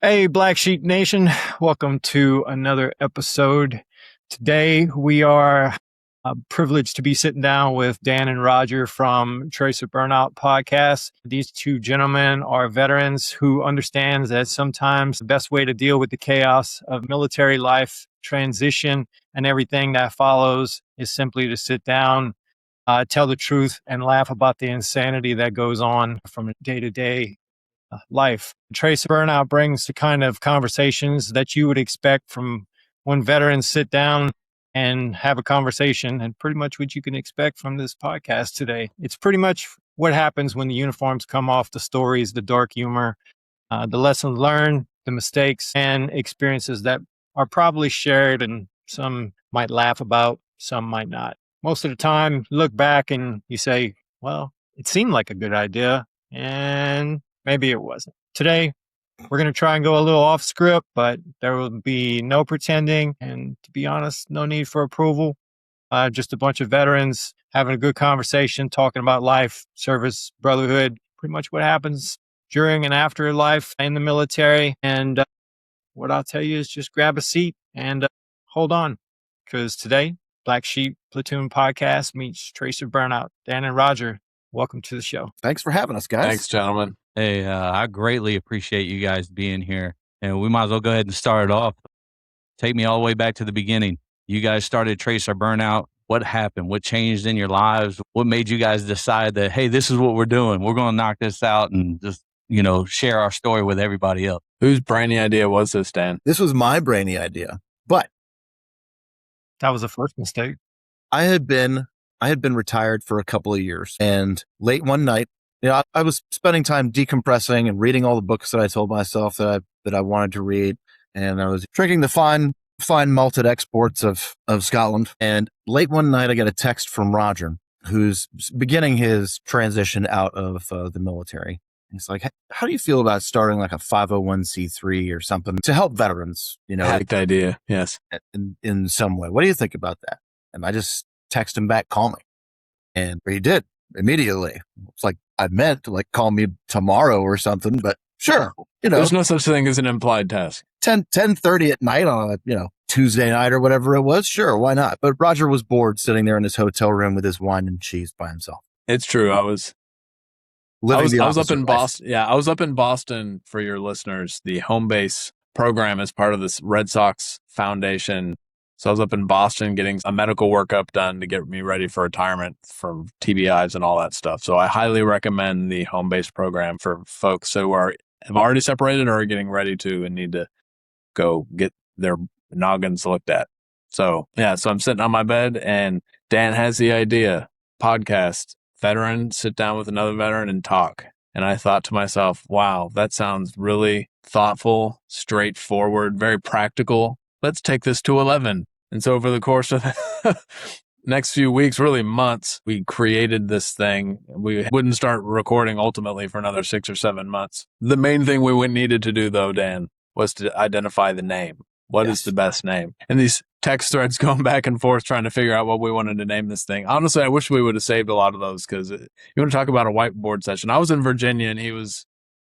Hey, Black Sheep Nation. Welcome to another episode. Today, we are privileged to be sitting down with Dan and Roger from Tracer Burnout Podcast. These two gentlemen are veterans who understands that sometimes the best way to deal with the chaos of military life, transition, and everything that follows is simply to sit down, tell the truth, and laugh about the insanity that goes on from day to day life. Tracer Burnout brings the kind of conversations that you would expect from when veterans sit down and have a conversation, and pretty much what you can expect from this podcast today. It's pretty much what happens when the uniforms come off, the stories, the dark humor, the lessons learned, the mistakes, and experiences that are probably shared, and some might laugh about, some might not. Most of the time, look back and you say, well, it seemed like a good idea, and maybe it wasn't. Today, we're going to try and go a little off script, but there will be no pretending. And to be honest, no need for approval. Just a bunch of veterans having a good conversation, talking about life, service, brotherhood, pretty much what happens during and after life in the military. And what I'll tell you is just grab a seat and hold on, because today, Black Sheep Platoon Podcast meets Tracer Burnout. Dan and Roger, welcome to the show. Thanks for having us, guys. Thanks, gentlemen. Hey, I greatly appreciate you guys being here. And we might as well go ahead and start it off. Take me all the way back to the beginning. You guys started Tracer Burnout. What happened? What changed in your lives? What made you guys decide that, hey, this is what we're doing? We're going to knock this out and just, share our story with everybody else. Whose brainy idea was this, Dan? This was my brainy idea, but That was the first mistake. I had been retired for a couple of years, and late one night, I was spending time decompressing and reading all the books that I told myself that I wanted to read. And I was drinking the fine malted exports of Scotland. And late one night, I got a text from Roger, who's beginning his transition out of the military. And he's like, hey, how do you feel about starting like a 501c3 or something to help veterans? Hacked idea. Yes. In some way. What do you think about that? And I just texted him back, call me. And he did immediately. It's like, I meant to call me tomorrow or something, but sure. There's no such thing as an implied task. 10:30 at night on a, Tuesday night or whatever it was. Sure. Why not? But Roger was bored sitting there in his hotel room with his wine and cheese by himself. It's true. I was up in Boston. Yeah. I was up in Boston, for your listeners. The home base program is part of this Red Sox Foundation. So I was up in Boston getting a medical workup done to get me ready for retirement from TBIs and all that stuff. So I highly recommend the home base program for folks who have already separated or are getting ready to and need to go get their noggins looked at. So I'm sitting on my bed and Dan has the idea, podcast, veteran, sit down with another veteran and talk. And I thought to myself, wow, that sounds really thoughtful, straightforward, very practical. Let's take this to 11. And so over the course of the next few weeks, really months, we created this thing. We wouldn't start recording ultimately for another 6 or 7 months. The main thing we needed to do, though, Dan, was to identify the name. What is the best name? And these text threads going back and forth trying to figure out what we wanted to name this thing. Honestly, I wish we would have saved a lot of those, because you want to talk about a whiteboard session. I was in Virginia and he was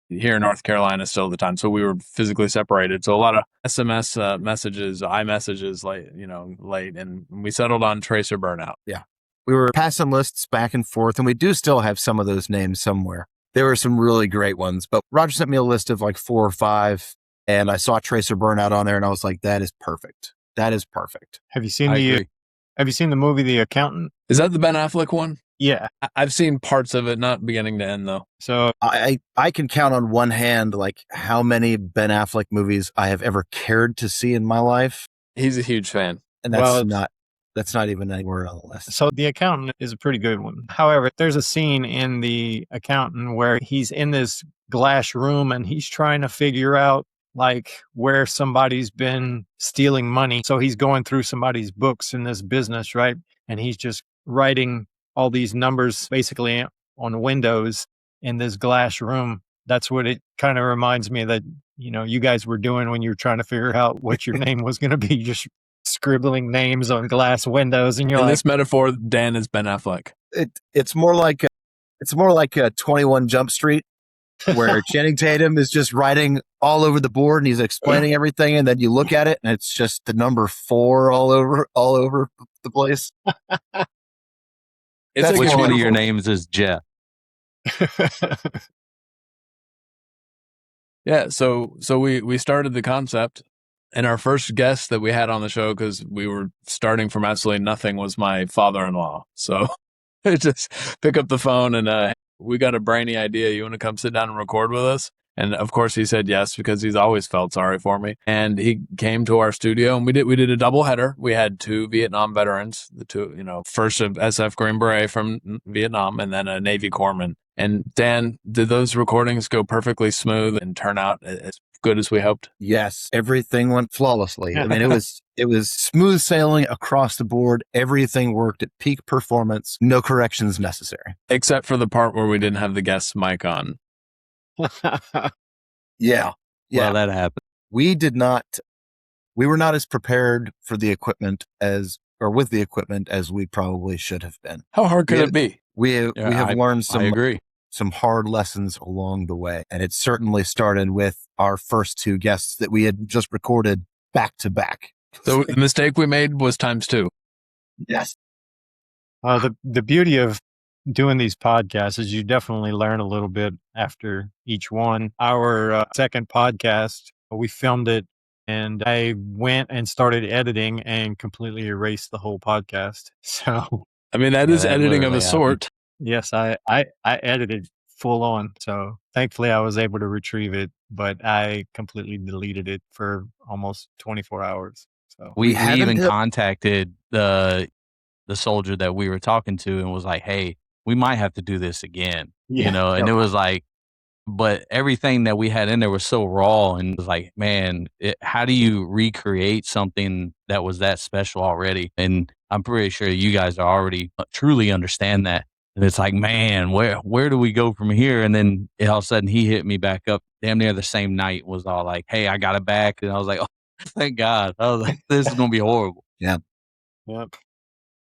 here in North Carolina still at the time. So we were physically separated. So a lot of SMS messages, iMessages late. And we settled on Tracer Burnout. Yeah. We were passing lists back and forth, and we do still have some of those names somewhere. There were some really great ones, but Roger sent me a list of 4 or 5, and I saw Tracer Burnout on there, and I was like, that is perfect. That is perfect. Have you seen the movie The Accountant? Is that the Ben Affleck one? Yeah. I've seen parts of it, not beginning to end though. So I can count on one hand how many Ben Affleck movies I have ever cared to see in my life. He's a huge fan. And that's not even anywhere on the list. So The Accountant is a pretty good one. However, there's a scene in The Accountant where he's in this glass room and he's trying to figure out where somebody's been stealing money. So he's going through somebody's books in this business, right? And he's just writing all these numbers basically on windows in this glass room. That's what it kind of reminds me that, you guys were doing when you were trying to figure out what your name was going to be, just scribbling names on glass windows. And you're this metaphor, Dan is Ben Affleck. It's more like 21 Jump Street. where Channing Tatum is just writing all over the board and he's explaining everything, and then you look at it and it's just the number 4 all over the place. Which one of your names is Jeff? Yeah, so we started the concept, and our first guest that we had on the show, because we were starting from absolutely nothing, was my father-in-law. So just pick up the phone and we got a brainy idea. You want to come sit down and record with us? And of course he said yes, because he's always felt sorry for me. And he came to our studio, and we did a double header. We had 2 Vietnam veterans, the 2, first of SF Green Beret from Vietnam, and then a Navy corpsman. And Dan, did those recordings go perfectly smooth and turn out as good as we hoped? Yes, everything went flawlessly. I mean, it was smooth sailing across the board. Everything worked at peak performance. No corrections necessary. Except for the part where we didn't have the guest's mic on. Yeah. Well, that happened. We were not as prepared for the equipment with the equipment as we probably should have been. How hard could it be? We have learned some hard lessons along the way. And it certainly started with our first 2 guests that we had just recorded back to back. So the mistake we made was ×2. Yes. The beauty of doing these podcasts is you definitely learn a little bit after each one. Our second podcast, we filmed it, and I went and started editing and completely erased the whole podcast. So, I mean, that is editing of a sort. Yes, I edited full on. So thankfully I was able to retrieve it, but I completely deleted it for almost 24 hours. So we even contacted the soldier that we were talking to and was like, hey, we might have to do this again, and it was like, but everything that we had in there was so raw, and it was like, man, how do you recreate something that was that special already? And I'm pretty sure you guys are already truly understand that. And it's like, man, where do we go from here? And then all of a sudden he hit me back up damn near the same night, was all like, hey, I got it back. And I was like, oh, thank God. I was like, this is going to be horrible. Yeah. Yep.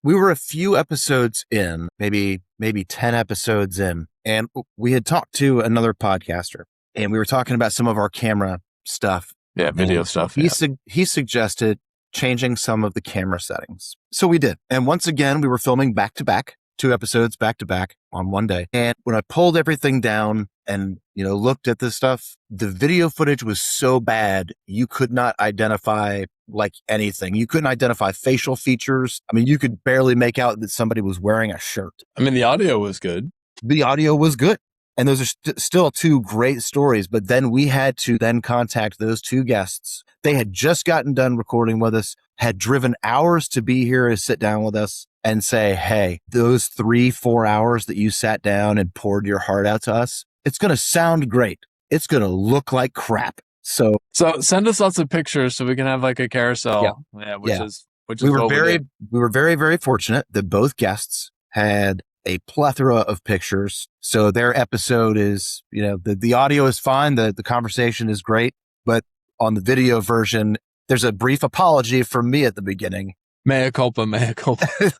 We were a few episodes in, maybe 10 episodes in, and we had talked to another podcaster, and we were talking about some of our camera stuff. Yeah, video stuff. He suggested changing some of the camera settings. So we did. And once again, we were filming back to back, 2 episodes back to back on one day. And when I pulled everything down and, looked at this stuff, the video footage was so bad, you could not identify like anything. You couldn't identify facial features. I mean, you could barely make out that somebody was wearing a shirt. I mean, the audio was good. The audio was good. And those are still 2 great stories. But then we had to then contact those 2 guests. They had just gotten done recording with us, had driven hours to be here to sit down with us and say, hey, those 3-4 hours that you sat down and poured your heart out to us, it's going to sound great. It's going to look like crap. So send us lots of pictures so we can have like a carousel. Yeah, which is we were very, very fortunate that both guests had a plethora of pictures. So their episode is, the audio is fine. The conversation is great, but on the video version, there's a brief apology from me at the beginning. Mea culpa.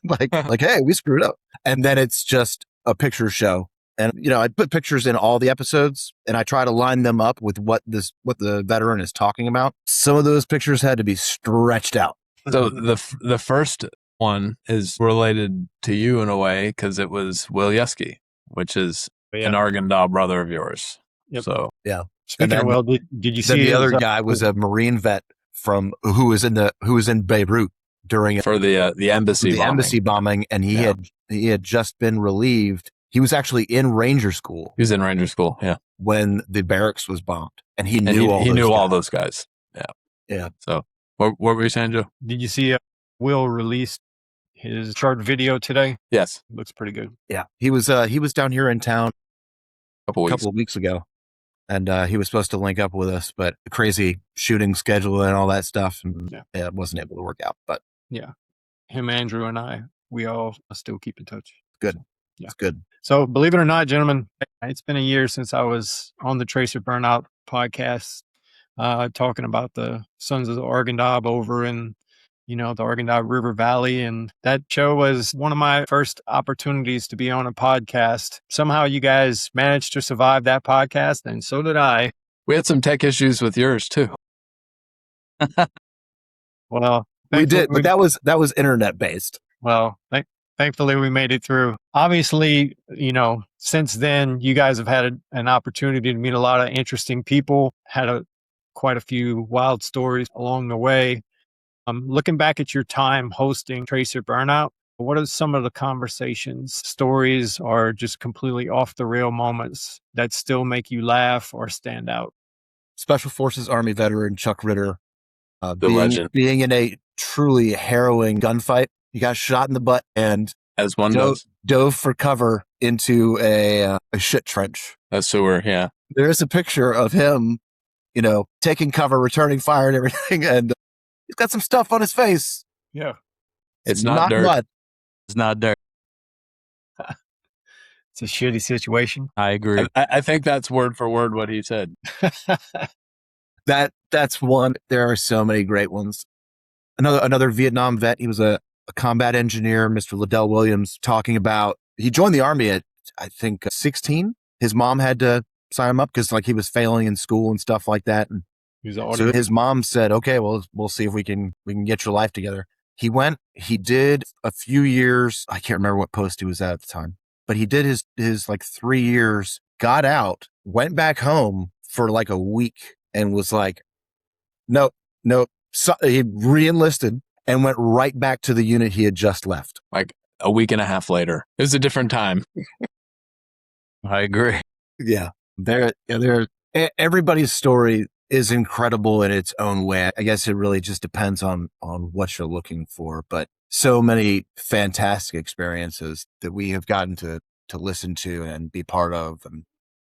like, hey, we screwed up. And then it's just a picture show. And, I put pictures in all the episodes, and I try to line them up with what the veteran is talking about. Some of those pictures had to be stretched out. So the first one is related to you in a way, because it was Will Yeski, which is an Argandal brother of yours. Yep. So yeah. Speaking of Will, did you see the other guy was a Marine vet who was in Beirut during the embassy bombing, and he had just been relieved. He was actually in Ranger School. He was in Ranger School, yeah, when the barracks was bombed, and he knew all those guys. Yeah. So, what were you saying, Joe? Did you see Will released his short video today? Yes, looks pretty good. Yeah, he was down here in town a couple of weeks ago, and he was supposed to link up with us, but crazy shooting schedule and all that stuff, and wasn't able to work out. But yeah, him, Andrew, and I, we all still keep in touch. Good. So, yeah, it's good. So believe it or not, gentlemen, it's been a year since I was on the Tracer Burnout Podcast, talking about the Sons of the Argandab over in the Organdoc River Valley. And that show was one of my first opportunities to be on a podcast. Somehow you guys managed to survive that podcast, and so did I. We had some tech issues with yours too. Well, we did, but that was internet based. Well, thankfully we made it through. Obviously, since then you guys have had an opportunity to meet a lot of interesting people, had quite a few wild stories along the way. Looking back at your time hosting Tracer Burnout, what are some of the conversations, stories, or just completely off the rail moments that still make you laugh or stand out? Special Forces Army veteran Chuck Ritter, legend, being in a truly harrowing gunfight. He got shot in the butt and as one dove for cover into a shit trench, a sewer. Yeah, there's a picture of him, taking cover, returning fire, and everything, and he's got some stuff on his face. Yeah, it's not dirt. Mud. It's not dirt. It's a shitty situation. I agree. I think that's word for word what he said. That's one. There are so many great ones. Another Vietnam vet. He was a combat engineer, Mr. Liddell Williams, talking about he joined the Army at, I think, 16. His mom had to sign him up because he was failing in school and stuff like that. And so his mom said, "Okay, well, we'll see if we can get your life together." He went. He did a few years. I can't remember what post he was at the time, but he did his 3 years. Got out, went back home for a week, and was like, "Nope." So he re-enlisted and went right back to the unit he had just left. Like a week and a half later. It was a different time. I agree. Yeah. Everybody's story is incredible in its own way. I guess it really just depends on what you're looking for, but so many fantastic experiences that we have gotten to listen to and be part of. And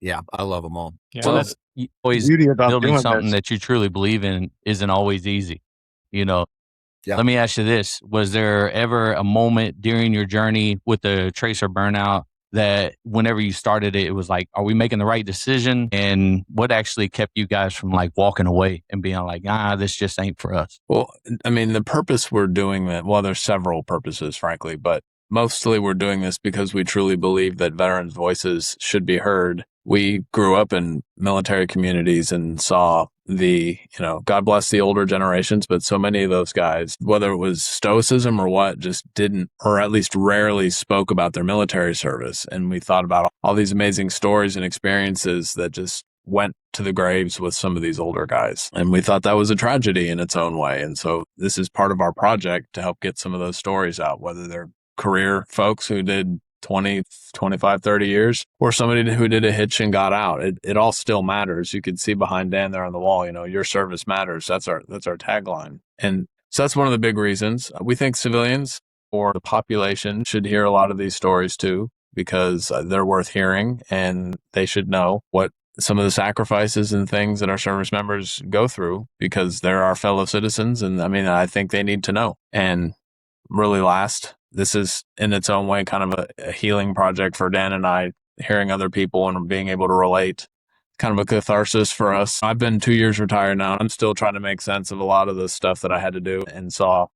yeah, I love them all. Yeah, well, that's always building something that you truly believe in isn't always easy. Yeah. Let me ask you this. Was there ever a moment during your journey with the Tracer Burnout that whenever you started it, it was like, are we making the right decision? And what actually kept you guys from walking away and being like, this just ain't for us? Well, I mean, the purpose we're doing that, well, there's several purposes, frankly, but mostly we're doing this because we truly believe that veterans' voices should be heard. We grew up in military communities and saw God bless the older generations, but so many of those guys, whether it was stoicism or what, just didn't, or at least rarely spoke about their military service. And we thought about all these amazing stories and experiences that just went to the graves with some of these older guys. And we thought that was a tragedy in its own way. And so this is part of our project to help get some of those stories out, whether they're career folks who did 20, 25, 30 years, or somebody who did a hitch and got out. It all still matters. You can see behind Dan there on the wall, your service matters. That's our tagline. And so that's one of the big reasons. We think civilians or the population should hear a lot of these stories too, because they're worth hearing and they should know what some of the sacrifices and things that our service members go through, because they're our fellow citizens. And I think they need to know. And really this is in its own way kind of a healing project for Dan and I, hearing other people and being able to relate, kind of a catharsis for us. I've been 2 years retired now. I'm still trying to make sense of a lot of the stuff that I had to do, and saw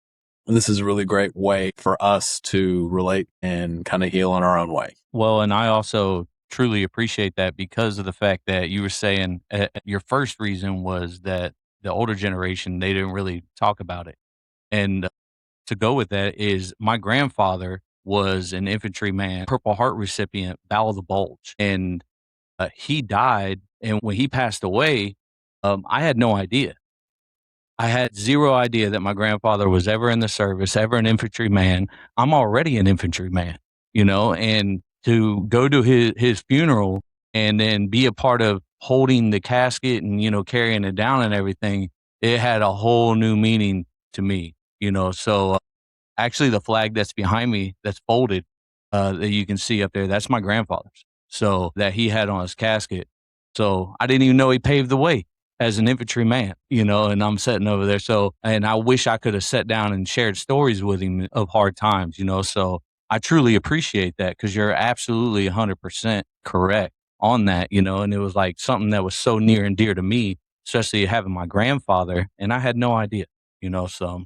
this is a really great way for us to relate and kind of heal in our own way. Well, and I also truly appreciate that because of the fact that you were saying your first reason was that the older generation, they didn't really talk about it. And to go with that is my grandfather was an infantryman, Purple Heart recipient, Battle of the Bulge. And he died. And when he passed away, I had no idea. I had zero idea that my grandfather was ever in the service, ever an infantryman. I'm already an infantryman, and to go to his funeral and then be a part of holding the casket and, carrying it down and everything, it had a whole new meaning to me. So actually the flag that's behind me, that's folded, that you can see up there, that's my grandfather's. So that he had on his casket. So I didn't even know he paved the way as an infantryman, and I'm sitting over there. So, and I wish I could have sat down and shared stories with him of hard times, so I truly appreciate that, because you're absolutely 100% correct on that, and it was like something that was so near and dear to me, especially having my grandfather, and I had no idea, so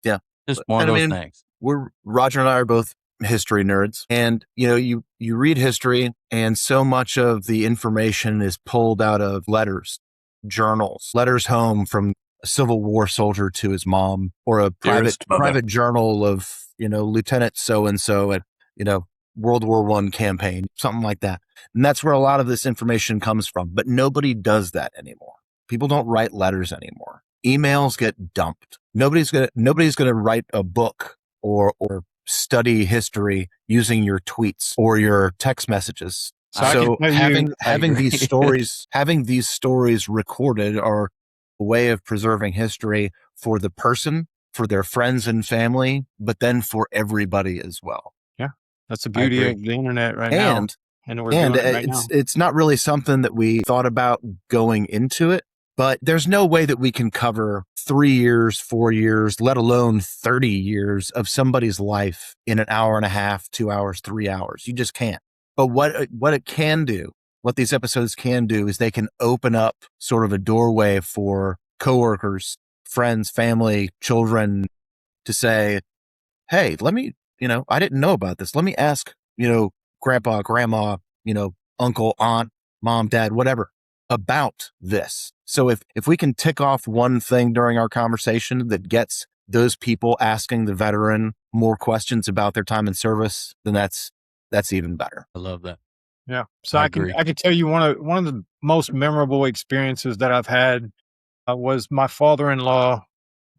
Yeah. Just one of those things. Roger and I are both history nerds, and you read history, and so much of the information is pulled out of letters, journals, letters home from a Civil War soldier to his mom, or a private journal of Lieutenant so and so at World War I campaign, something like that. And that's where a lot of this information comes from. But nobody does that anymore. People don't write letters anymore. Emails get dumped. Nobody's gonna write a book or study history using your tweets or your text messages. So having these stories recorded are a way of preserving history for the person, for their friends and family, but then for everybody as well. Yeah, that's the beauty of the internet now. And It's not really something that we thought about going into it, but there's no way that we can cover 3 years, 4 years, let alone 30 years of somebody's life in an hour and a half, 2 hours, 3 hours. You just can't. But what it can do, what these episodes can do, is they can open up sort of a doorway for coworkers, friends, family, children to say, hey, let me, I didn't know about this. Let me ask, grandpa, grandma, uncle, aunt, mom, dad, whatever, about this. So if we can tick off one thing during our conversation that gets those people asking the veteran more questions about their time in service, then that's even better. I love that. Yeah. So I can tell you one of the most memorable experiences that I've had was my father-in-law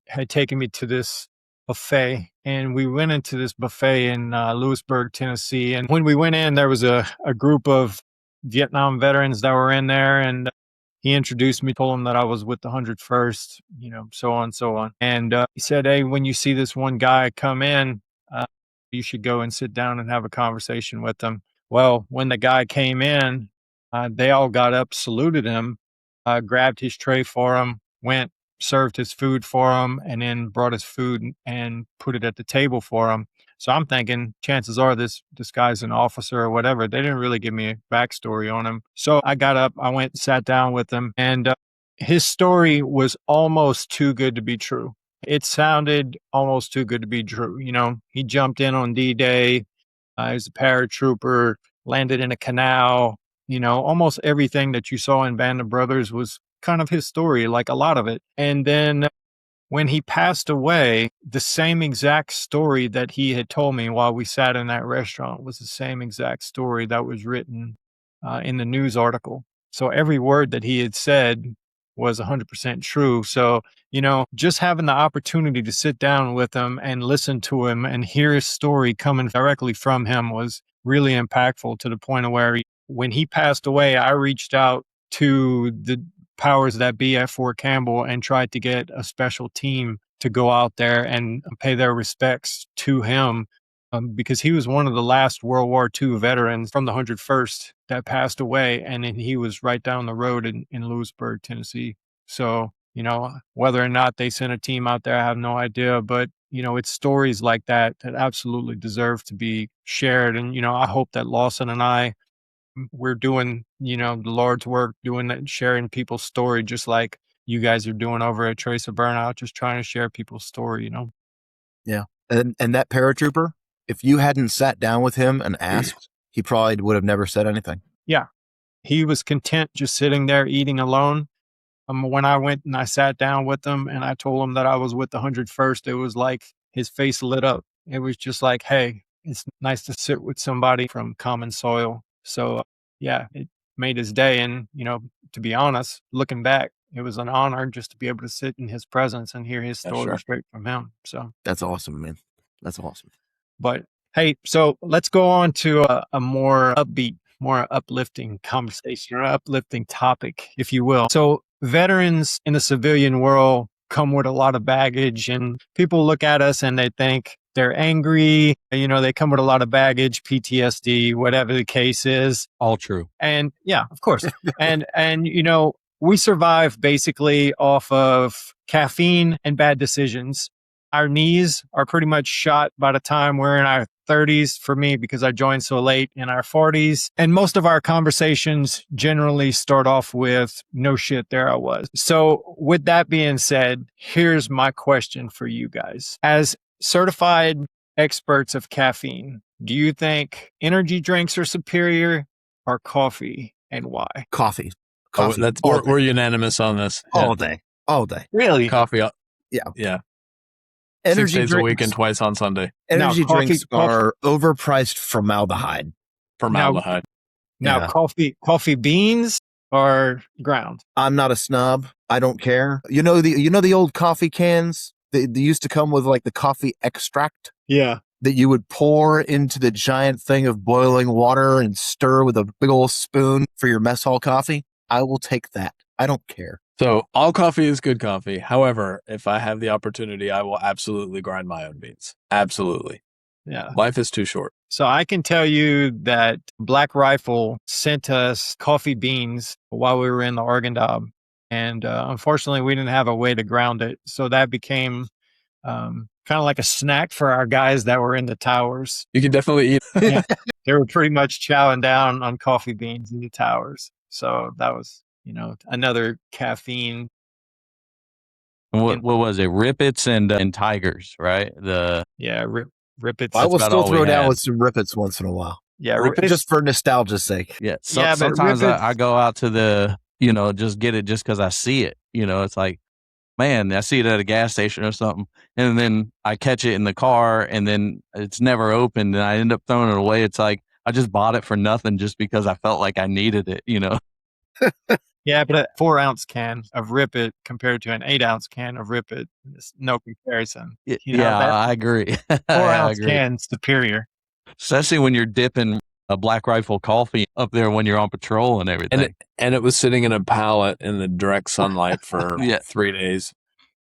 had taken me to this buffet, and we went into this buffet in Lewisburg, Tennessee. And when we went in, there was a group of Vietnam veterans that were in there, and he introduced me, told him that I was with the 101st, so on and so on. And he said, hey, when you see this one guy come in, you should go and sit down and have a conversation with him. Well, when the guy came in, they all got up, saluted him, grabbed his tray for him, went, served his food for him, and then brought his food and put it at the table for him. So I'm thinking chances are this guy's an officer or whatever. They didn't really give me a backstory on him. So I got up, I went and sat down with him, and his story was almost too good to be true. It sounded almost too good to be true. He jumped in on D-Day. He was a paratrooper, landed in a canal. Almost everything that you saw in Band of Brothers was kind of his story, like a lot of it. And then when he passed away, the same exact story that he had told me while we sat in that restaurant was the same exact story that was written in the news article. So every word that he had said was 100% true. So, just having the opportunity to sit down with him and listen to him and hear his story coming directly from him was really impactful, to the point of where when he passed away, I reached out to the powers that be at Fort Campbell and tried to get a special team to go out there and pay their respects to him, because he was one of the last World War II veterans from the 101st that passed away. And then he was right down the road in Lewisburg, Tennessee. So, whether or not they sent a team out there, I have no idea. But, it's stories like that absolutely deserve to be shared. And, I hope that Lawson and I, we're doing, the Lord's work, doing that, sharing people's story, just like you guys are doing over at Tracer Burnout, just trying to share people's story, Yeah. And that paratrooper, if you hadn't sat down with him and asked, he probably would have never said anything. Yeah. He was content just sitting there eating alone. When I went and I sat down with him and I told him that I was with the 101st, it was like his face lit up. It was just like, hey, it's nice to sit with somebody from common soil. So yeah, it made his day. And, to be honest, looking back, it was an honor just to be able to sit in his presence and hear his story straight from him. So that's awesome, man. That's awesome. But hey, so let's go on to a more upbeat, more uplifting conversation, or uplifting topic, if you will. So veterans in the civilian world come with a lot of baggage, and people look at us and they think they're angry. They come with a lot of baggage, PTSD, whatever the case is. All true. And yeah, of course. and we survive basically off of caffeine and bad decisions. our knees are pretty much shot by the time we're in our 30s for me, because I joined so late, in our 40s. And most of our conversations generally start off with, no shit, there I was. So with that being said, here's my question for you guys. As certified experts of caffeine, do you think energy drinks are superior or coffee, and why? Coffee. We're unanimous on this. All day. Really? Coffee. Yeah. Yeah. Energy 6 days a week drinks- and twice on Sunday. Energy Now, coffee- drinks are overpriced formaldehyde. Formaldehyde. Now, Yeah. coffee beans or ground? I'm not a snob. I don't care. You know the old coffee cans? They used to come with like the coffee extract Yeah. that you would pour into the giant thing of boiling water and stir with a big old spoon for your mess hall coffee. I will take that. I don't care. So all coffee is good coffee. However, if I have the opportunity, I will absolutely grind my own beans. Absolutely. Yeah. Life is too short. So I can tell you that Black Rifle sent us coffee beans while we were in the Oregon job. And unfortunately, we didn't have a way to ground it. So that became kind of like a snack for our guys that were in the towers. You can definitely eat. Yeah. They were pretty much chowing down on coffee beans in the towers. So that was, another caffeine. What was it? Rippets and Tigers, right? Rippets. I will about still all we throw down had. with some Rippets once in a while. Yeah, Just for nostalgia's sake. Yeah. Yeah, but Sometimes Rippets- I go out to the, just get it just because I see it. It's like, man, I see it at a gas station or something. And then I catch it in the car and then it's never opened and I end up throwing it away. It's like, I just bought it for nothing just because I felt like I needed it, Yeah, but a 4-ounce can of Rip It compared to an 8-ounce can of Rip It, is no comparison. I agree. 4-ounce can superior. Especially when you're dipping a Black Rifle coffee up there when you're on patrol and everything. And it was sitting in a pallet in the direct sunlight for 3 days.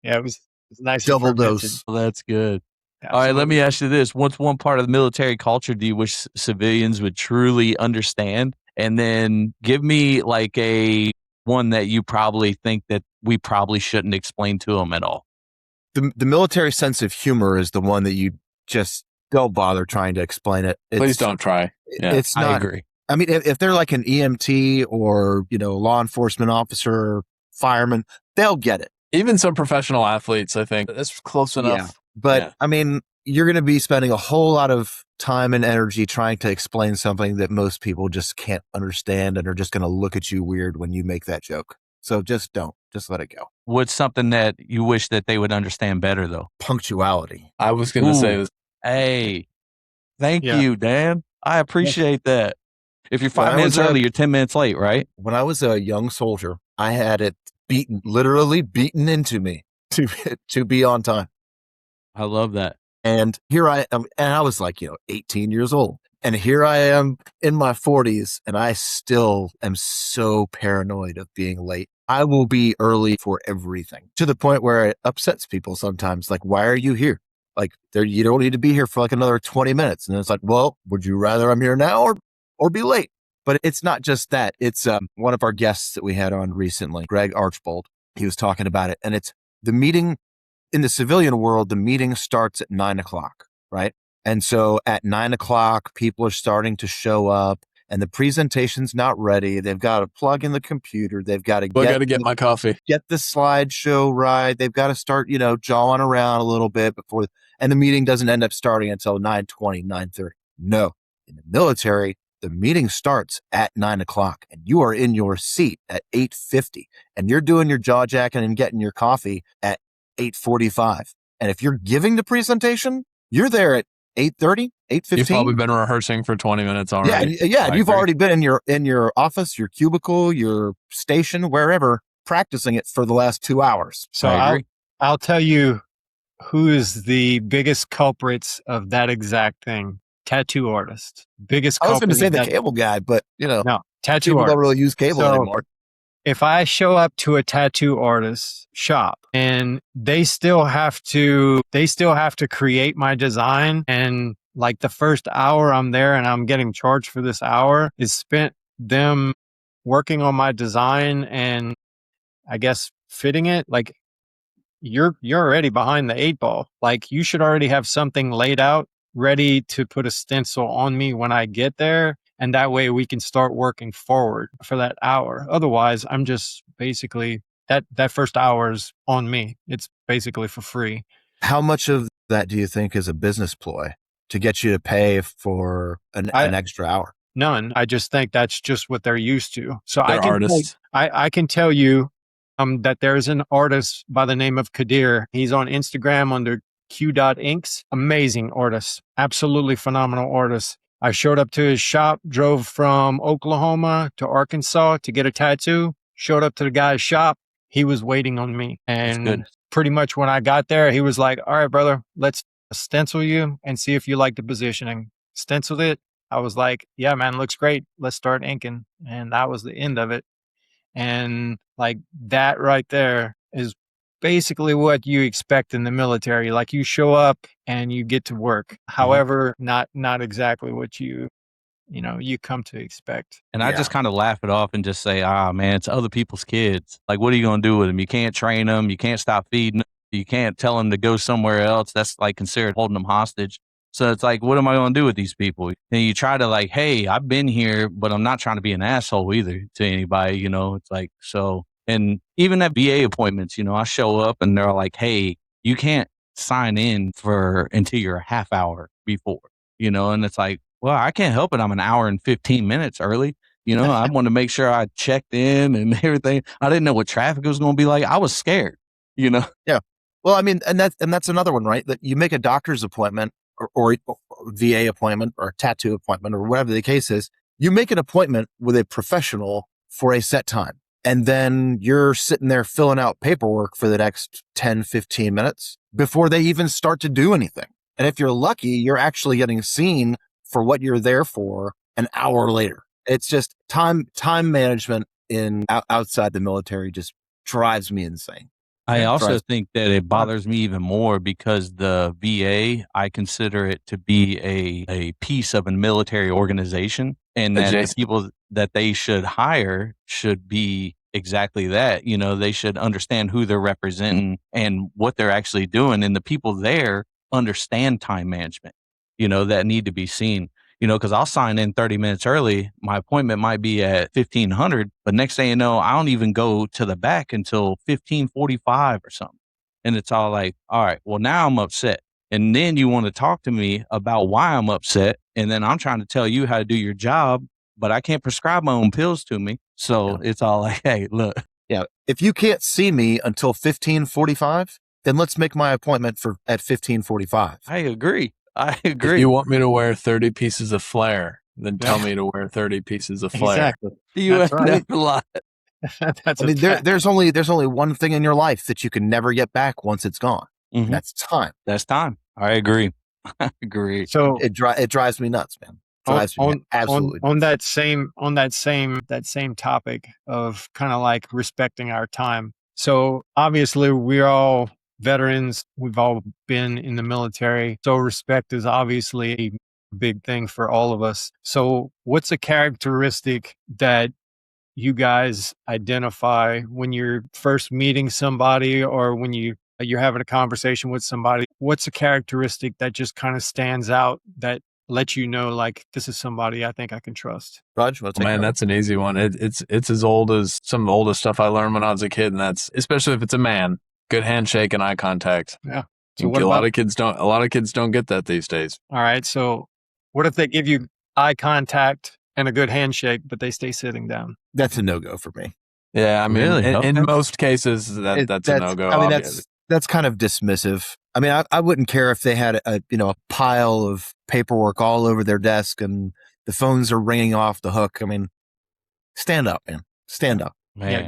Yeah, it was nice. Double dose. Well, that's good. Absolutely. All right, let me ask you this. What's one part of the military culture do you wish civilians would truly understand? And then give me like a one that you probably think that we probably shouldn't explain to them at all. The military sense of humor is the one that you just don't bother trying to explain it. Please don't try. Yeah, It's not. I agree. I mean, if they're like an EMT or, law enforcement officer, fireman, they'll get it. Even some professional athletes, I think that's close enough. Yeah. But Yeah. I mean, you're going to be spending a whole lot of time and energy trying to explain something that most people just can't understand and are just going to look at you weird when you make that joke. So just don't. Just let it go. What's something that you wish that they would understand better, though? Punctuality. I was going to say this. Hey, thank Yeah. you, Dan. I appreciate that. If you're 5 minutes early, you're 10 minutes late, right? When I was a young soldier, I had it literally beaten into me to be on time. I love that. And here I am, and I was like, 18 years old. And here I am in my 40s, and I still am so paranoid of being late. I will be early for everything, to the point where it upsets people sometimes. Like, why are you here? Like, you don't need to be here for like another 20 minutes. And it's like, well, would you rather I'm here now or be late? But it's not just that. It's one of our guests that we had on recently, Greg Archbold. He was talking about it. And it's the meeting in the civilian world, the meeting starts at 9:00, right? And so at 9:00, people are starting to show up and the presentation's not ready. They've got to plug in the computer. They've got to get my coffee. Get the slideshow right. They've got to start, jawing around a little bit before, and the meeting doesn't end up starting until 9:20, 9:30. No, in the military, the meeting starts at 9:00 and you are in your seat at 8:50 and you're doing your jaw jacking and getting your coffee at 8:45. And if you're giving the presentation, you're there at 8:30, 8:15. You've probably been rehearsing for 20 minutes already. Yeah. And you've already been in your office, your cubicle, your station, wherever, practicing it for the last 2 hours. So I agree. I'll tell you who is the biggest culprits of that exact thing. Tattoo artist. Biggest I was culprit. going to say of the that- cable guy, but No, tattoo people artist. don't really use cable So, anymore. If I show up to a tattoo artist's shop and they still have to create my design, and like the first hour I'm there and I'm getting charged for this hour is spent them working on my design and I guess fitting it, like you're already behind the 8 ball. Like, you should already have something laid out, ready to put a stencil on me when I get there. And that way we can start working forward for that hour. Otherwise, I'm just basically, that first hour is on me. It's basically for free. How much of that do you think is a business ploy to get you to pay for an extra hour? None. I just think that's just what they're used to. So They're artists. I can tell you that there's an artist by the name of Kadir. He's on Instagram under q.inks. Amazing artist. Absolutely phenomenal artist. I showed up to his shop, drove from Oklahoma to Arkansas to get a tattoo, showed up to the guy's shop. He was waiting on me. And pretty much when I got there, he was like, all right, brother, let's stencil you and see if you like the positioning. Stenciled it. I was like, yeah, man, looks great. Let's start inking. And that was the end of it. And like that right there is basically what you expect in the military. Like, you show up and you get to work. However, not exactly what you come to expect. And I just kind of laugh it off and just say, man, it's other people's kids. Like, what are you going to do with them? You can't train them. You can't stop feeding them. You can't tell them to go somewhere else. That's like considered holding them hostage. So it's like, what am I going to do with these people? And you try to like, hey, I've been here, but I'm not trying to be an asshole either to anybody, It's like, so, and even at VA appointments, I show up and they're like, hey, you can't sign in until you're a half hour before, and it's like, well, I can't help it. I'm an hour and 15 minutes early. I want to make sure I checked in and everything. I didn't know what traffic was going to be like. I was scared, Yeah. Well, I mean, and that's another one, right? That you make a doctor's appointment or VA appointment or tattoo appointment or whatever the case is. You make an appointment with a professional for a set time. And then you're sitting there filling out paperwork for the next 10, 15 minutes before they even start to do anything. And if you're lucky, you're actually getting seen for what you're there for an hour later. It's just time management outside the military just drives me insane. I also think that it bothers me even more because the VA, I consider it to be a piece of a military organization, and that the people that they should hire should be exactly that. They should understand who they're representing and what they're actually doing. And the people there understand time management, that need to be seen. Because I'll sign in 30 minutes early. My appointment might be at 1500, but next thing you know, I don't even go to the back until 1545 or something. And it's all like, all right, well, now I'm upset. And then you want to talk to me about why I'm upset. And then I'm trying to tell you how to do your job, but I can't prescribe my own pills to me. So it's all like, hey, look. Yeah. If you can't see me until 1545, then let's make my appointment at 1545. I agree. If you want me to wear 30 pieces of flare, then tell me to wear 30 pieces of flare. Exactly. You have a lot. There's only one thing in your life that you can never get back once it's gone. Mm-hmm. That's time. That's time. I agree. I agree. So it drives me nuts, man. Absolutely. On that same topic of kind of like respecting our time. So obviously we're all veterans. We've all been in the military. So respect is obviously a big thing for all of us. So what's a characteristic that you guys identify when you're first meeting somebody or when you're having a conversation with somebody? What's a characteristic that just kind of stands out that lets you know, like, this is somebody I think I can trust? Raj, that's an easy one. It's as old as some of the oldest stuff I learned when I was a kid, and that's especially if it's a man. Good handshake and eye contact. Yeah. So a lot of kids don't get that these days. All right. So what if they give you eye contact and a good handshake, but they stay sitting down? That's a no-go for me. Yeah. I mean, really? in most cases, that's a no-go. I mean, that's kind of dismissive. I mean, I wouldn't care if they had a pile of paperwork all over their desk and the phones are ringing off the hook. I mean, stand up, man. Stand up. Man, yeah,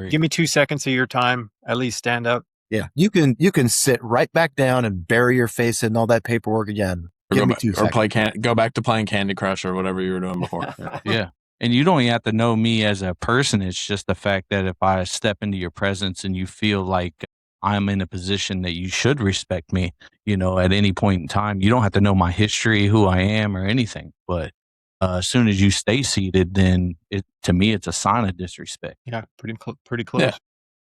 give me 2 seconds of your time. At least stand up. Yeah, you can sit right back down and bury your face in all that paperwork again. Give me 2 seconds. Go back to playing Candy Crush or whatever you were doing before. Yeah, and you don't even have to know me as a person. It's just the fact that if I step into your presence and you feel like I'm in a position that you should respect me, at any point in time, you don't have to know my history, who I am, or anything. But as soon as you stay seated, then to me, it's a sign of disrespect. Yeah, pretty close. Yeah,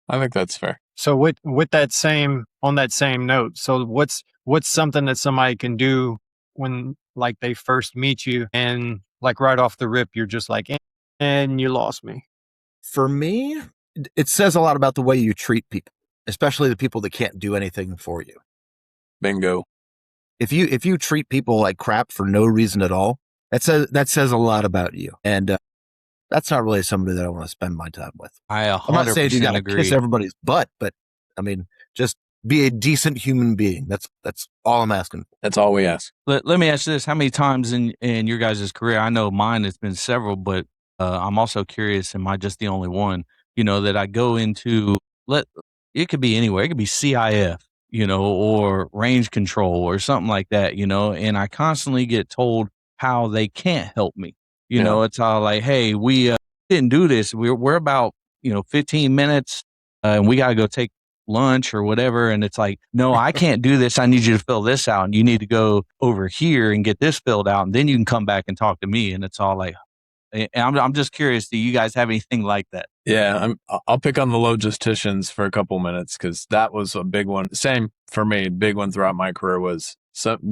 I think that's fair. So with that same, on that same note, so what's something that somebody can do when like they first meet you and like right off the rip, you're just like, and you lost me? For me, it says a lot about the way you treat people, especially the people that can't do anything for you. Bingo. If you treat people like crap for no reason at all, that says a lot about you. And that's not really somebody that I want to spend my time with. I'm not saying you got to agree. kiss everybody's butt, but I mean, just be a decent human being. That's all I'm asking for. That's all we ask. Let me ask you this. How many times in your guys' career, I know mine has been several, but I'm also curious, am I just the only one, that I go into, it could be anywhere. It could be CIF, or range control or something like that, and I constantly get told how they can't help me. It's all like, hey, we didn't do this. We're about, 15 minutes and we got to go take lunch or whatever. And it's like, no, I can't do this. I need you to fill this out. And you need to go over here and get this filled out. And then you can come back and talk to me. And it's all like, and I'm just curious, do you guys have anything like that? Yeah, I'll pick on the logisticians for a couple minutes because that was a big one. Same for me, big one throughout my career was don't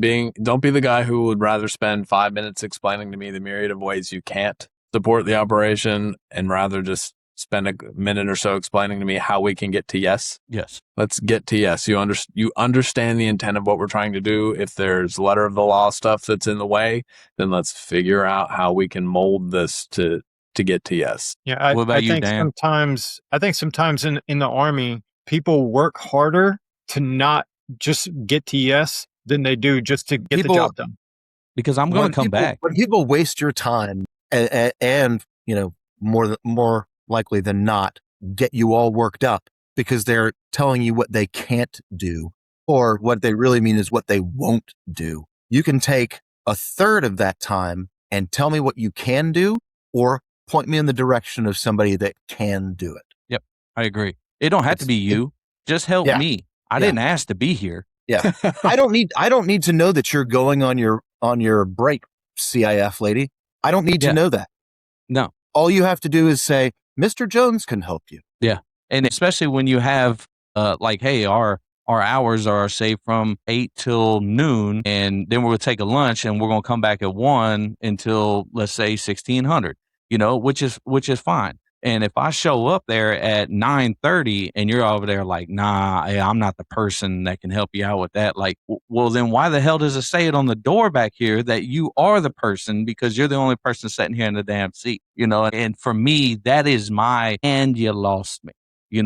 be the guy who would rather spend 5 minutes explaining to me the myriad of ways you can't support the operation and rather just spend a minute or so explaining to me how we can get to yes. Yes. Let's get to yes. You understand the intent of what we're trying to do. If there's letter of the law stuff that's in the way, then let's figure out how we can mold this to get to yes. Yeah. What about you, think Dan? sometimes in the Army, people work harder to not just get to yes than they do just to get the job done. Because I'm going to come back. When people waste your time and more likely than not, get you all worked up because they're telling you what they can't do, or what they really mean is what they won't do. You can take a third of that time and tell me what you can do, or point me in the direction of somebody that can do it. Yep, I agree. It don't have to be you. Just help me. I didn't ask to be here. Yeah. I don't need to know that you're going on your break, CIF lady. I don't need to know that. No. All you have to do is say, Mr. Jones can help you. Yeah. And especially when you have like, hey, our hours are say from 8 till noon, and then we'll take a lunch and we're going to come back at 1 until let's say 1600, which is fine. And if I show up there at 9:30 and you're over there like, nah, I'm not the person that can help you out with that. Like, well, then why the hell does it say it on the door back here that you are the person, because you're the only person sitting here in the damn seat, And for me, that is and you lost me.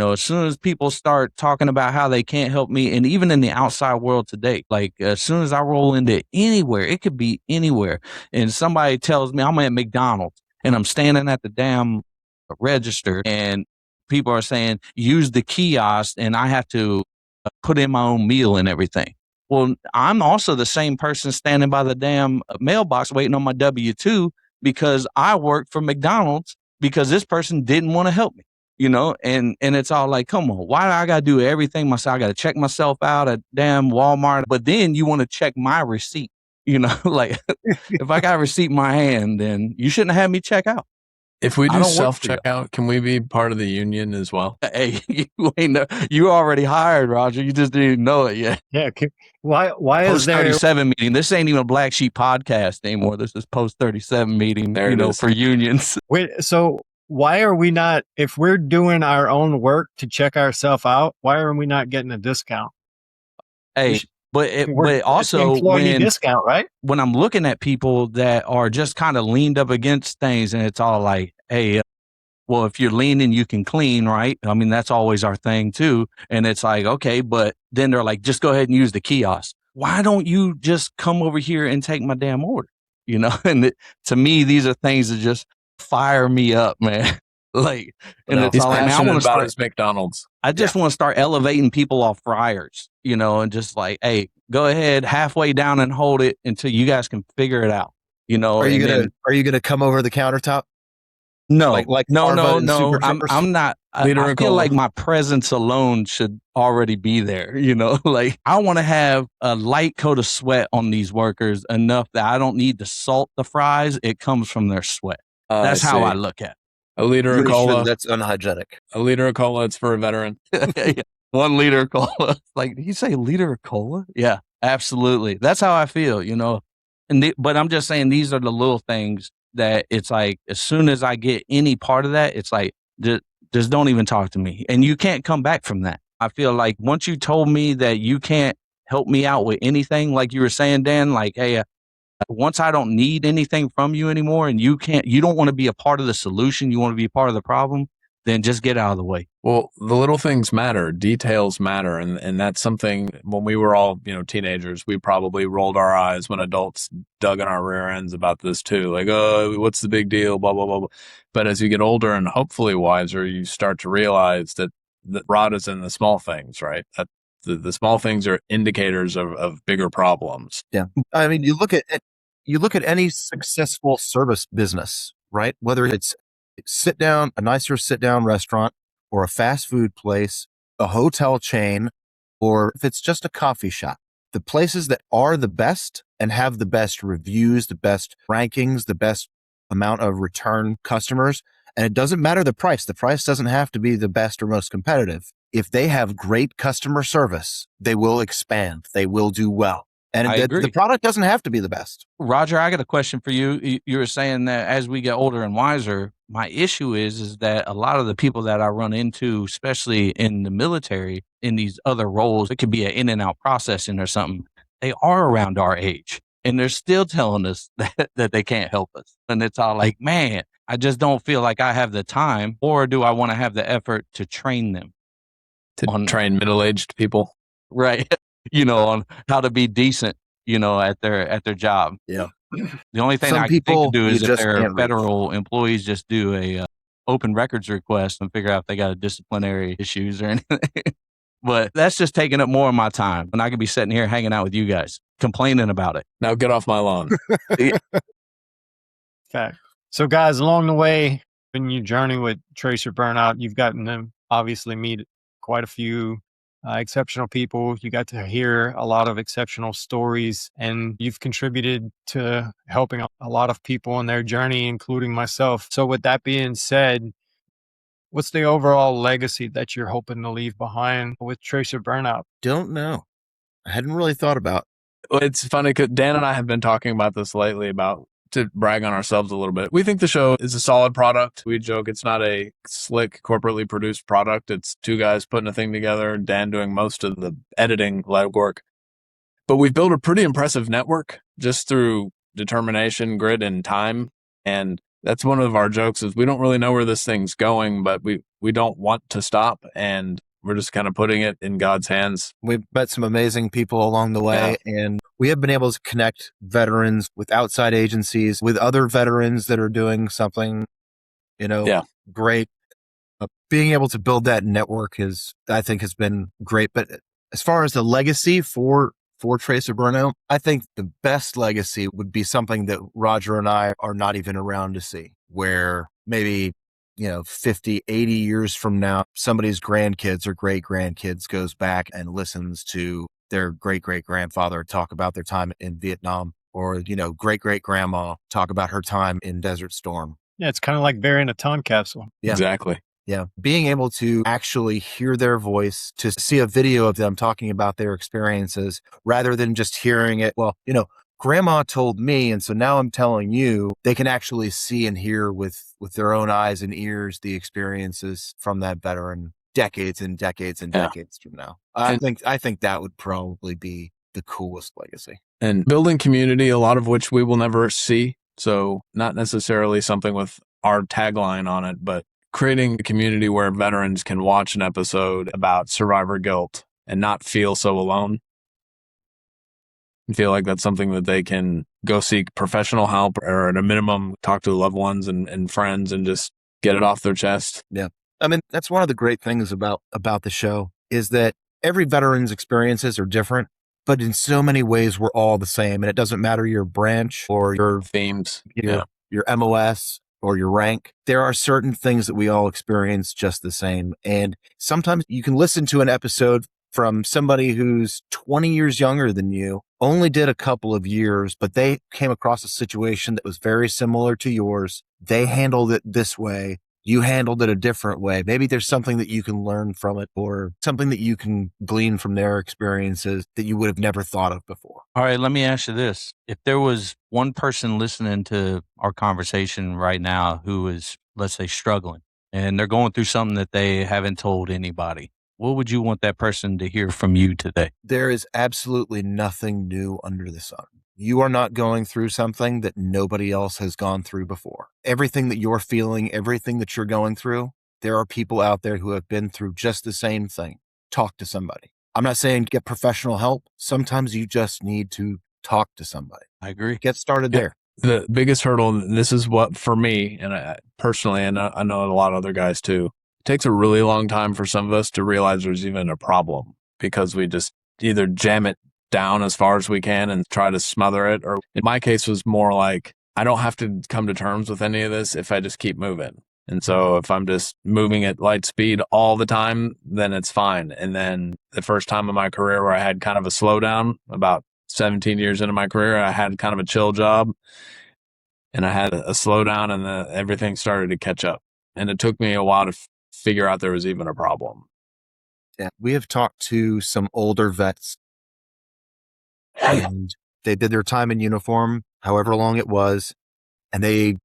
As soon as people start talking about how they can't help me, and even in the outside world today, like as soon as I roll into anywhere, it could be anywhere, and somebody tells me I'm at McDonald's and I'm standing at the damn register and people are saying use the kiosk and I have to put in my own meal and everything. Well, I'm also the same person standing by the damn mailbox waiting on my W-2 because I work for McDonald's because this person didn't want to help me, and it's all like, come on, why do I got to do everything myself? I got to check myself out at damn Walmart, but then you want to check my receipt, like if I got a receipt in my hand, then you shouldn't have me check out. If we do self-checkout, can we be part of the union as well? Hey, you already hired, Roger. You just didn't know it yet. Yeah. Why is there post-37 meeting? This ain't even a Black Sheep podcast anymore. This is post-37 meeting, for unions. Wait, so why are we not, if we're doing our own work to check ourselves out, why are we not getting a discount? But also employee discount, right? When I'm looking at people that are just kind of leaned up against things, and it's all like, hey, well, if you're leaning, you can clean, right? I mean, that's always our thing too. And it's like, okay, but then they're like, just go ahead and use the kiosk. Why don't you just come over here and take my damn order? And to me, these are things that just fire me up, man. Like, and it's all like, I want to start his McDonald's. I just want to start elevating people off fryers, and just like, hey, go ahead halfway down and hold it until you guys can figure it out. Are you gonna come over the countertop? No, no. I'm not. I feel like my presence alone should already be there. Like I want to have a light coat of sweat on these workers enough that I don't need to salt the fries. It comes from their sweat. That's how I look at it. A liter of cola. That's unhygienic. A liter of cola. It's for a veteran. 1 liter of cola. Like, did you say liter of cola? Yeah, absolutely. That's how I feel, but I'm just saying these are the little things that it's like, as soon as I get any part of that, it's like, just don't even talk to me. And you can't come back from that. I feel like once you told me that you can't help me out with anything, like you were saying, Dan, like, hey, once I don't need anything from you anymore and you don't want to be a part of the solution, you want to be a part of the problem, then just get out of the way. Well, the little things matter, details matter. And that's something when we were all, teenagers, we probably rolled our eyes when adults dug in our rear ends about this too. Like, oh, what's the big deal? Blah, blah, blah, blah. But as you get older and hopefully wiser, you start to realize that the rot is in the small things, right? That the small things are indicators of bigger problems. Yeah. I mean, you look at any successful service business, right? Whether it's a nicer sit down restaurant or a fast food place, a hotel chain, or if it's just a coffee shop, the places that are the best and have the best reviews, the best rankings, the best amount of return customers. And it doesn't matter the price. The price doesn't have to be the best or most competitive. If they have great customer service, they will expand. They will do well. And the product doesn't have to be the best. Roger, I got a question for you. You were saying that as we get older and wiser, my issue is that a lot of the people that I run into, especially in the military, in these other roles, it could be an in and out processing or something. They are around our age and they're still telling us that they can't help us. And it's all like, man, I just don't feel like I have the time, or do I want to have the effort to train them? Train middle-aged people. Right. On how to be decent, at their job. Yeah. The only thing I can think to do is if their federal employees just do a open records request and figure out if they got a disciplinary issues or anything. But that's just taking up more of my time. And I could be sitting here hanging out with you guys, complaining about it. Now get off my lawn. Okay. So guys, along the way, in your journey with Tracer Burnout, you've gotten to obviously meet quite a few exceptional people. You got to hear a lot of exceptional stories, and you've contributed to helping a lot of people on their journey, including myself. So with that being said, what's the overall legacy that you're hoping to leave behind with Tracer Burnout? Don't know. I hadn't really thought about. It's funny because Dan and I have been talking about this lately, about to brag on ourselves a little bit. We think the show is a solid product. We joke it's not a slick, corporately produced product. It's 2 guys putting a thing together, Dan doing most of the editing legwork. But we've built a pretty impressive network just through determination, grit, and time. And that's one of our jokes is we don't really know where this thing's going, but we don't want to stop. And we're just kind of putting it in God's hands. We've met some amazing people along the way, and we have been able to connect veterans with outside agencies, with other veterans that are doing something, great. Being able to build that network I think has been great. But as far as the legacy for Tracer Burnout, I think the best legacy would be something that Roger and I are not even around to see, where maybe 50, 80 years from now, somebody's grandkids or great grandkids goes back and listens to their great great grandfather talk about their time in Vietnam, or, great great grandma talk about her time in Desert Storm. Yeah, it's kind of like burying a time capsule. Yeah. Exactly. Yeah. Being able to actually hear their voice, to see a video of them talking about their experiences rather than just hearing it. Well, Grandma told me, and so now I'm telling you. They can actually see and hear with their own eyes and ears the experiences from that veteran decades and decades and decades from now. I think that would probably be the coolest legacy. And building community, a lot of which we will never see. So not necessarily something with our tagline on it, but creating a community where veterans can watch an episode about survivor guilt and not feel so alone. And feel like that's something that they can go seek professional help, or at a minimum, talk to loved ones and friends and just get it off their chest. Yeah. I mean, that's one of the great things about the show is that every veteran's experiences are different, but in so many ways, we're all the same. And it doesn't matter your branch or your themes, your MOS or your rank. There are certain things that we all experience just the same. And sometimes you can listen to an episode from somebody who's 20 years younger than you, only did a couple of years, but they came across a situation that was very similar to yours. They handled it this way. you handled it a different way. Maybe there's something that you can learn from it or something that you can glean from their experiences that you would have never thought of before. All right, let me ask you this. If there was one person listening to our conversation right now who is, let's say, struggling and they're going through something that they haven't told anybody, what would you want that person to hear from you today? There is absolutely nothing new under the sun. You are not going through something that nobody else has gone through before. Everything that you're feeling, everything that you're going through, there are people out there who have been through just the same thing. Talk to somebody. I'm not saying get professional help. Sometimes you just need to talk to somebody. I agree. Get started there. The biggest hurdle, and this is what for me, and I personally, and I know a lot of other guys too, it takes a really long time for some of us to realize there's even a problem because we just either jam it down as far as we can and try to smother it. Or in my case was more like, I don't have to come to terms with any of this if I just keep moving. And so if I'm just moving at light speed all the time, then it's fine. And then the first time in my career where I had kind of a slowdown, about 17 years into my career, I had kind of a chill job and I had a slowdown and everything started to catch up. And it took me a while to figure out there was even a problem. Yeah, we have talked to some older vets and they did their time in uniform, however long it was, and they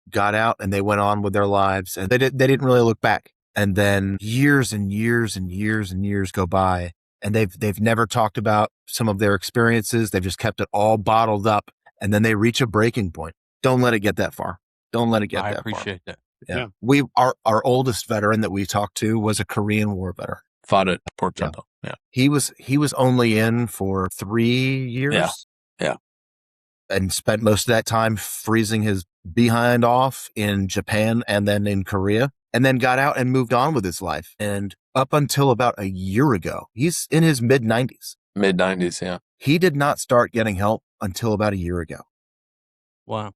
got out and they went on with their lives and they didn't really look back. And then years and years and years and years go by and they've never talked about some of their experiences. They've just kept it all bottled up and then they reach a breaking point. Don't let it get that far. Don't let it get that far. I appreciate that. Yeah. Our oldest veteran that we talked to was a Korean War veteran. Fought at Port Temple. Yeah. He was only in for 3 years. Yeah. And spent most of that time freezing his behind off in Japan and then in Korea, and then got out and moved on with his life. And up until about a year ago, he's in his mid-90s. Mid-90s, yeah. He did not start getting help until about a year ago. Wow.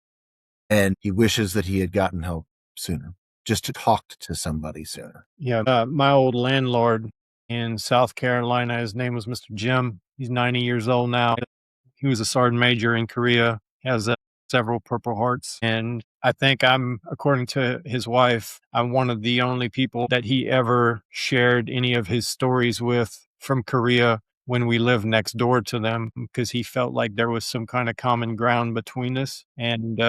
And he wishes that he had gotten help sooner, just to talk to somebody sooner. Yeah. My old landlord in South Carolina, his name was Mr. Jim. He's 90 years old now. He was a sergeant major in Korea, has several Purple Hearts. And I think according to his wife, I'm one of the only people that he ever shared any of his stories with from Korea when we lived next door to them, because he felt like there was some kind of common ground between us. And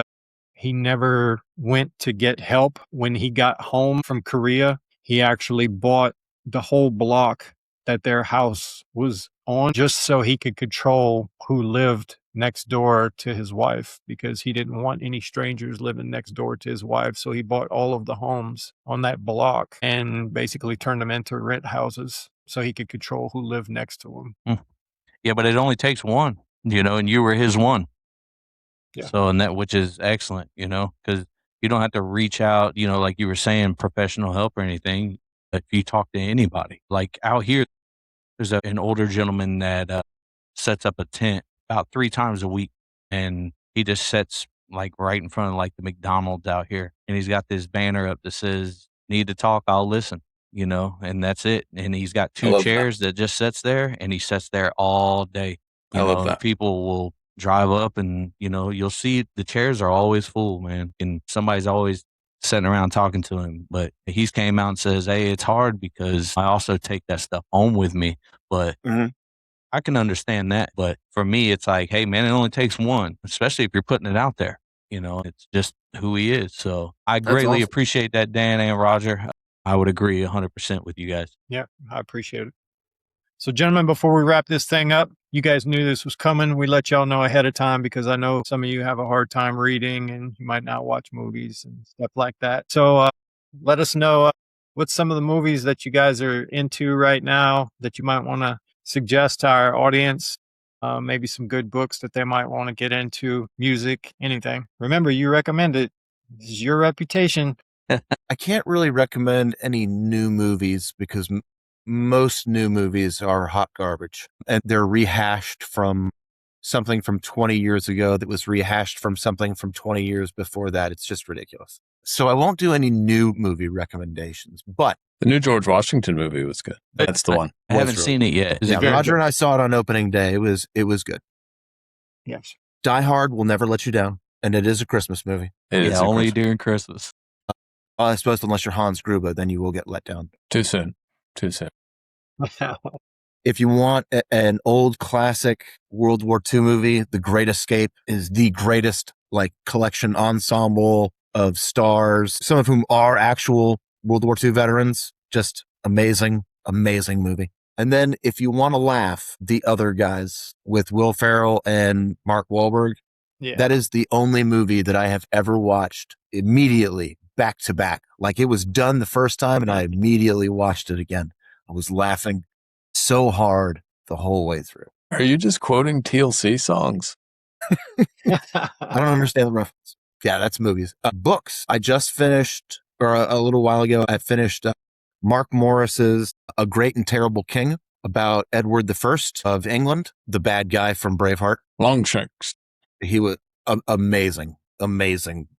he never went to get help. When he got home from Korea, he actually bought the whole block that their house was on just so he could control who lived next door to his wife, because he didn't want any strangers living next door to his wife. So he bought all of the homes on that block and basically turned them into rent houses so he could control who lived next to him. Yeah, but it only takes one, and you were his one. Yeah. So, which is excellent, because you don't have to reach out, like you were saying, professional help or anything. If you talk to anybody, like out here, there's an older gentleman that sets up a tent about 3 times a week, and he just sets like right in front of like the McDonald's out here, and he's got this banner up that says, "Need to talk, I'll listen," and that's it. And he's got 2 chairs that just sits there, and he sits there all day. I love that. People will drive up, and you'll see the chairs are always full, man, and somebody's always sitting around talking to him. But he's came out and says, "Hey, it's hard because I also take that stuff home with me." But I can understand that. But for me, it's like, hey, man, it only takes one, especially if you're putting it out there. It's just who he is. So I greatly appreciate that, Dan and Roger. I would agree 100% with you guys. Yeah, I appreciate it. So, gentlemen, before we wrap this thing up, you guys knew this was coming. We let y'all know ahead of time because I know some of you have a hard time reading and you might not watch movies and stuff like that. So let us know what's some of the movies that you guys are into right now that you might want to suggest to our audience. Maybe some good books that they might want to get into, music, anything. Remember, you recommend it. This is your reputation. I can't really recommend any new movies because most new movies are hot garbage and they're rehashed from something from 20 years ago that was rehashed from something from 20 years before that. It's just ridiculous. So I won't do any new movie recommendations, but the new George Washington movie was good. That's the one. I haven't seen it yet. Yeah, Roger and I saw it on opening day. It was good. Yes. Die Hard will never let you down. And it is a Christmas movie. Only during Christmas. I suppose unless you're Hans Gruber, then you will get let down. Too soon. If you want an old classic World War II movie, The Great Escape is the greatest collection ensemble of stars, some of whom are actual World War II veterans. Just amazing, amazing movie. And then if you want to laugh, The Other Guys with Will Ferrell and Mark Wahlberg. Yeah. That is the only movie that I have ever watched immediately back to back. Like it was done the first time and I immediately watched it again. I was laughing so hard the whole way through. Are you just quoting TLC songs? I don't understand the reference. Yeah, that's movies. Books. I just finished, or a little while ago, I finished Mark Morris's A Great and Terrible King about Edward I of England, the bad guy from Braveheart. Longshanks. He was amazing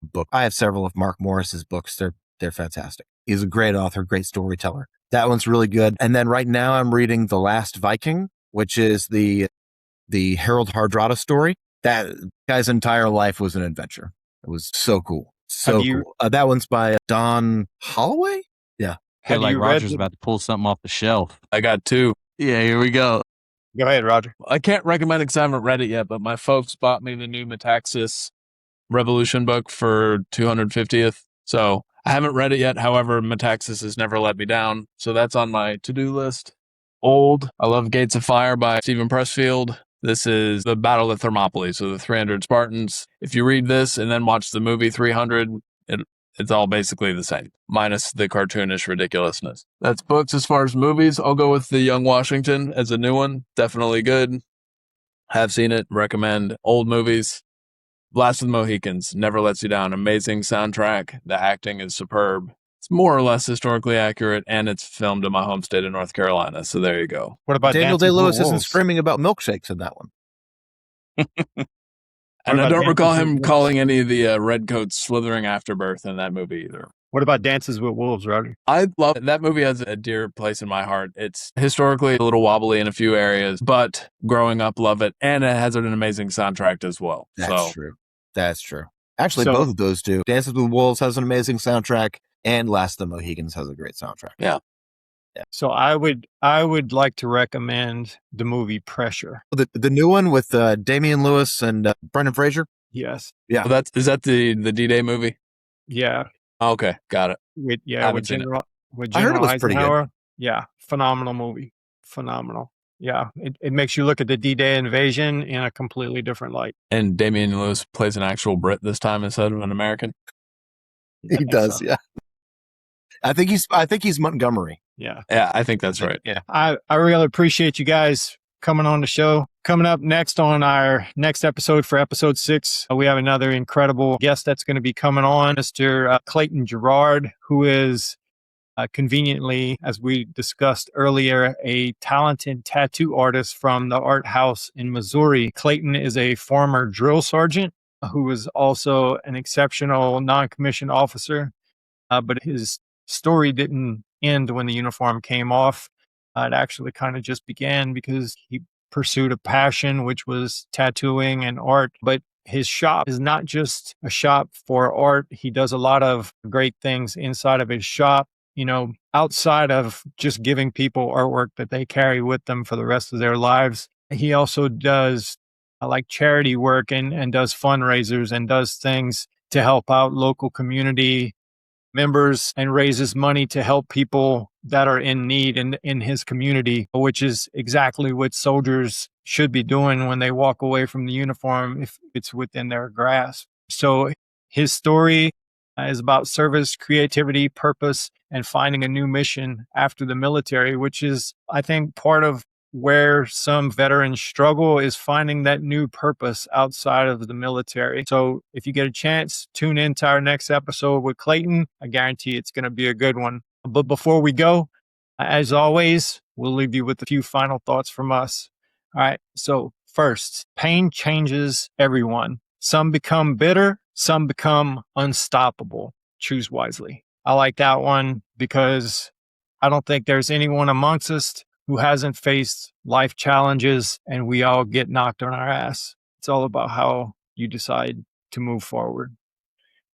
book. I have several of Mark Morris's books. They're fantastic. He's a great author, great storyteller. That one's really good. And then right now I'm reading The Last Viking, which is the Harold Hardrada story. That guy's entire life was an adventure. It was so cool. Cool. That one's by Don Holloway? Yeah. Feel like Roger's about to pull something off the shelf. I got two. Yeah, here we go. Go ahead, Roger. I can't recommend it because I haven't read it yet, but my folks bought me the new Metaxas Revolution book for 250th. So I haven't read it yet. However, Metaxas has never let me down. So that's on my to-do list. Old. I love Gates of Fire by Stephen Pressfield. This is the Battle of Thermopylae, so the 300 Spartans. If you read this and then watch the movie 300, it's all basically the same, minus the cartoonish ridiculousness. That's books. As far as movies, I'll go with The Young Washington as a new one. Definitely good. Have seen it. Recommend. Old movies. Blast of the Mohicans. Never lets you down. Amazing soundtrack. The acting is superb. It's more or less historically accurate, and it's filmed in my home state of North Carolina. So there you go. What about Daniel Day-Lewis isn't screaming about milkshakes in that one? And I don't recall him calling any of the redcoats slithering afterbirth in that movie either. What about Dances with Wolves, Roger? I love it. That movie has a dear place in my heart. It's historically a little wobbly in a few areas, but growing up, love it. And it has an amazing soundtrack as well. That's true. Actually, both of those do. Dances with Wolves has an amazing soundtrack, and Last of the Mohicans has a great soundtrack. Yeah. So I would like to recommend the movie Pressure. The new one with Damian Lewis and Brendan Fraser? Yes. Yeah. Well, is that the D-Day movie? Yeah. Okay, got it. With General I heard it was pretty good. Yeah, phenomenal movie. Phenomenal. Yeah, it makes you look at the D-Day invasion in a completely different light. And Damian Lewis plays an actual Brit this time instead of an American? He does, yeah. I think he's Montgomery. Yeah. Yeah, I think that's right. Yeah. I really appreciate you guys coming on the show. Coming up next on our next episode for episode 6, we have another incredible guest that's going to be coming on, Mr. Clayton Gerard, who is conveniently, as we discussed earlier, a talented tattoo artist from the Art House in Missouri. Clayton is a former drill sergeant who was also an exceptional non-commissioned officer, but his story didn't end when the uniform came off. It actually kind of just began because he pursued a passion, which was tattooing and art. But his shop is not just a shop for art. He does a lot of great things inside of his shop, outside of just giving people artwork that they carry with them for the rest of their lives. He also does charity work and does fundraisers and does things to help out local community members and raises money to help people that are in need in his community, which is exactly what soldiers should be doing when they walk away from the uniform if it's within their grasp. So his story is about service, creativity, purpose, and finding a new mission after the military, which is, I think, part of where some veterans struggle is finding that new purpose outside of the military. So if you get a chance, tune into our next episode with Clayton. I guarantee it's going to be a good one. But before we go, as always, we'll leave you with a few final thoughts from us. All right. So first, pain changes everyone. Some become bitter, some become unstoppable. Choose wisely. I like that one because I don't think there's anyone amongst us who hasn't faced life challenges, and we all get knocked on our ass. It's all about how you decide to move forward.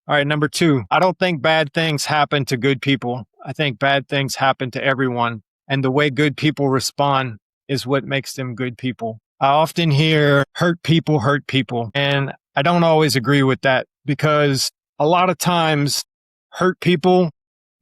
All right, number 2, I don't think bad things happen to good people. I think bad things happen to everyone. And the way good people respond is what makes them good people. I often hear hurt people. And I don't always agree with that, because a lot of times hurt people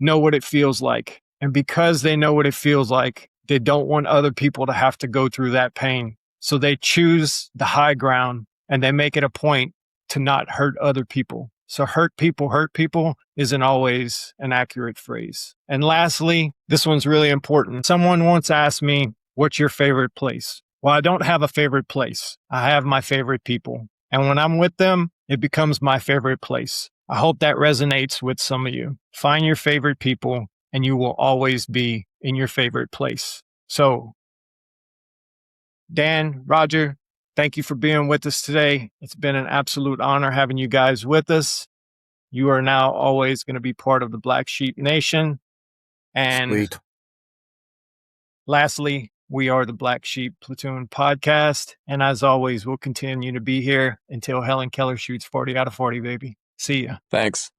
know what it feels like. And because they know what it feels like, they don't want other people to have to go through that pain. So they choose the high ground and they make it a point to not hurt other people. So hurt people isn't always an accurate phrase. And lastly, this one's really important. Someone once asked me, what's your favorite place? Well, I don't have a favorite place. I have my favorite people. And when I'm with them, it becomes my favorite place. I hope that resonates with some of you. Find your favorite people and you will always be in your favorite place. So, Dan, Roger, thank you for being with us today. It's been an absolute honor having you guys with us. You are now always going to be part of the Black Sheep Nation. And Sweet. Lastly, we are the Black Sheep Platoon Podcast. And as always, we'll continue to be here until Helen Keller shoots 40 out of 40, baby. See ya. Thanks.